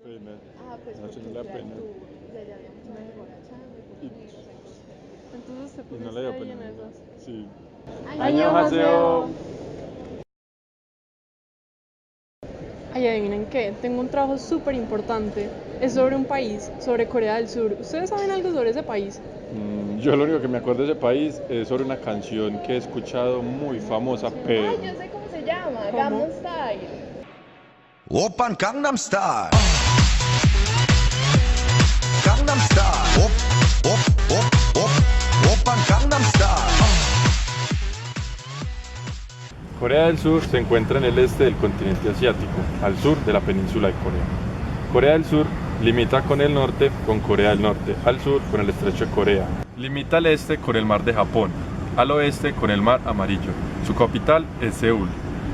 pena. Pues No, eso porque no le da ya pena. tú, ya habíamos una emborrachada y por eso. Entonces te Y no pones le dio ahí pena. en esas. Sí. ¡Annyeonghaseyo! Ay, adivinen qué, tengo un trabajo súper importante. Es sobre un país, sobre Corea del Sur. ¿Ustedes saben algo sobre ese país? Yo lo único que me acuerdo de ese país es sobre una canción que he escuchado muy famosa, pero... Ay, yo sé cómo se llama, ¿Cómo? Gangnam Style. Oppan Gangnam Style. Gangnam Style. Oppan Gangnam Style. Corea del Sur se encuentra en el este del continente asiático, al sur de la península de Corea. Corea del Sur limita con el norte con Corea del Norte, al sur con el estrecho de Corea. Limita al este con el mar de Japón, al oeste con el mar Amarillo. Su capital es Seúl.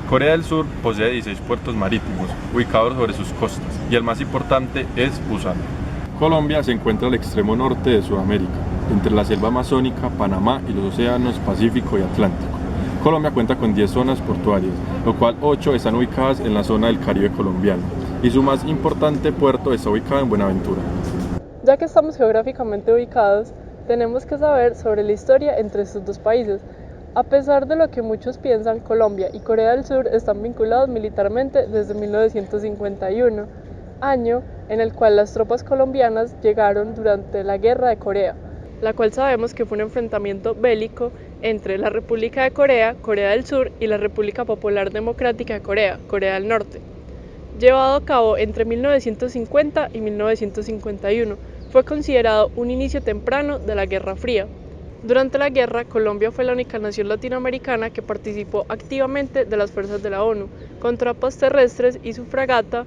Corea del Sur posee 16 puertos marítimos ubicados sobre sus costas y el más importante es Busan. Colombia se encuentra al extremo norte de Sudamérica, entre la selva amazónica, Panamá y los océanos Pacífico y Atlántico. Colombia cuenta con 10 zonas portuarias, lo cual 8 están ubicadas en la zona del Caribe colombiano, y su más importante puerto está ubicado en Buenaventura. Ya que estamos geográficamente ubicados, tenemos que saber sobre la historia entre estos dos países. A pesar de lo que muchos piensan, Colombia y Corea del Sur están vinculados militarmente desde 1951, año en el cual las tropas colombianas llegaron durante la Guerra de Corea, la cual sabemos que fue un enfrentamiento bélico entre la República de Corea, Corea del Sur, y la República Popular Democrática de Corea, Corea del Norte. Llevado a cabo entre 1950 y 1951, fue considerado un inicio temprano de la Guerra Fría. Durante la guerra, Colombia fue la única nación latinoamericana que participó activamente de las fuerzas de la ONU, con tropas terrestres y su fragata,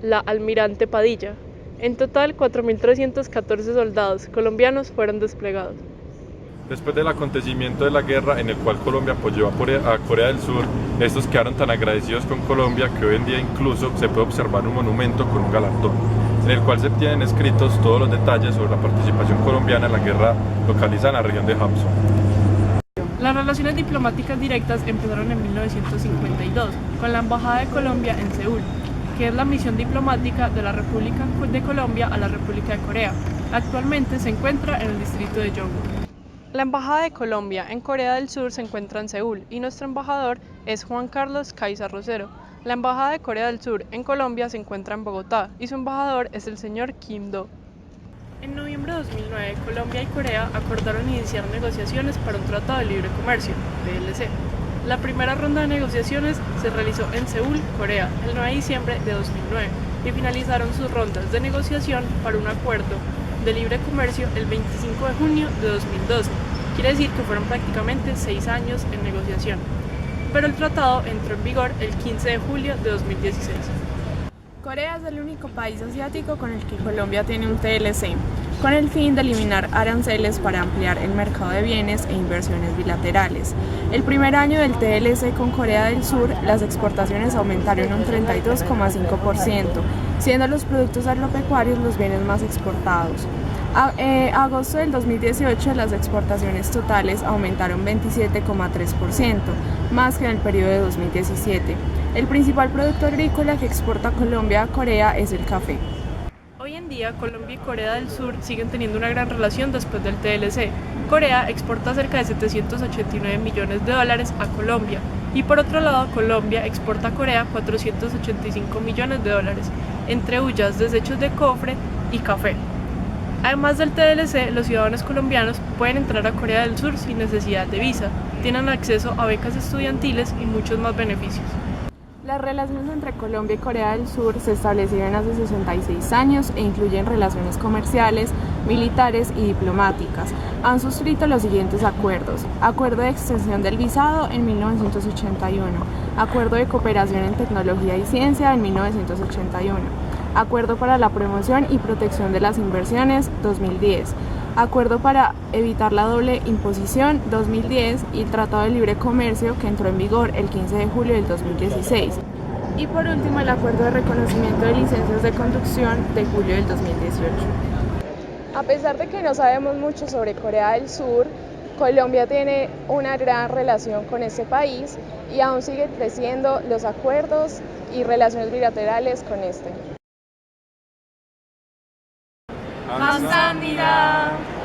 la Almirante Padilla. En total, 4.314 soldados colombianos fueron desplegados. Después del acontecimiento de la guerra en el cual Colombia apoyó a Corea del Sur, estos quedaron tan agradecidos con Colombia que hoy en día incluso se puede observar un monumento con un galardón, en el cual se tienen escritos todos los detalles sobre la participación colombiana en la guerra localizada en la región de Hapsong. Las relaciones diplomáticas directas empezaron en 1952 con la Embajada de Colombia en Seúl, que es la misión diplomática de la República de Colombia a la República de Corea. Actualmente se encuentra en el distrito de Jongno. La Embajada de Colombia en Corea del Sur se encuentra en Seúl y nuestro embajador es Juan Carlos Caiza Rosero. La Embajada de Corea del Sur en Colombia se encuentra en Bogotá y su embajador es el señor Kim Do. En noviembre de 2009, Colombia y Corea acordaron iniciar negociaciones para un tratado de libre comercio, TLC. La primera ronda de negociaciones se realizó en Seúl, Corea, el 9 de diciembre de 2009 y finalizaron sus rondas de negociación para un acuerdo de libre comercio el 25 de junio de 2012. Quiere decir que fueron prácticamente 6 años en negociación. Pero el tratado entró en vigor el 15 de julio de 2016. Corea es el único país asiático con el que Colombia tiene un TLC, con el fin de eliminar aranceles para ampliar el mercado de bienes e inversiones bilaterales. El primer año del TLC con Corea del Sur, las exportaciones aumentaron un 32,5%, siendo los productos agropecuarios los bienes más exportados. Agosto del 2018, las exportaciones totales aumentaron 27,3%, más que en el periodo de 2017. El principal producto agrícola que exporta Colombia a Corea es el café. Hoy en día, Colombia y Corea del Sur siguen teniendo una gran relación después del TLC. Corea exporta cerca de 789 millones de dólares a Colombia y por otro lado, Colombia exporta a Corea 485 millones de dólares, entre hullas, desechos de cofre y café. Además del TLC, los ciudadanos colombianos pueden entrar a Corea del Sur sin necesidad de visa, tienen acceso a becas estudiantiles y muchos más beneficios. Las relaciones entre Colombia y Corea del Sur se establecieron hace 66 años e incluyen relaciones comerciales, militares y diplomáticas. Han suscrito los siguientes acuerdos: Acuerdo de extensión del visado en 1981, Acuerdo de cooperación en tecnología y ciencia en 1981, Acuerdo para la promoción y protección de las inversiones 2010, Acuerdo para evitar la doble imposición 2010 y el Tratado de Libre Comercio que entró en vigor el 15 de julio del 2016. Y por último, el Acuerdo de reconocimiento de licencias de conducción de julio del 2018. A pesar de que no sabemos mucho sobre Corea del Sur, Colombia tiene una gran relación con este país y aún sigue creciendo los acuerdos y relaciones bilaterales con este. 감사합니다.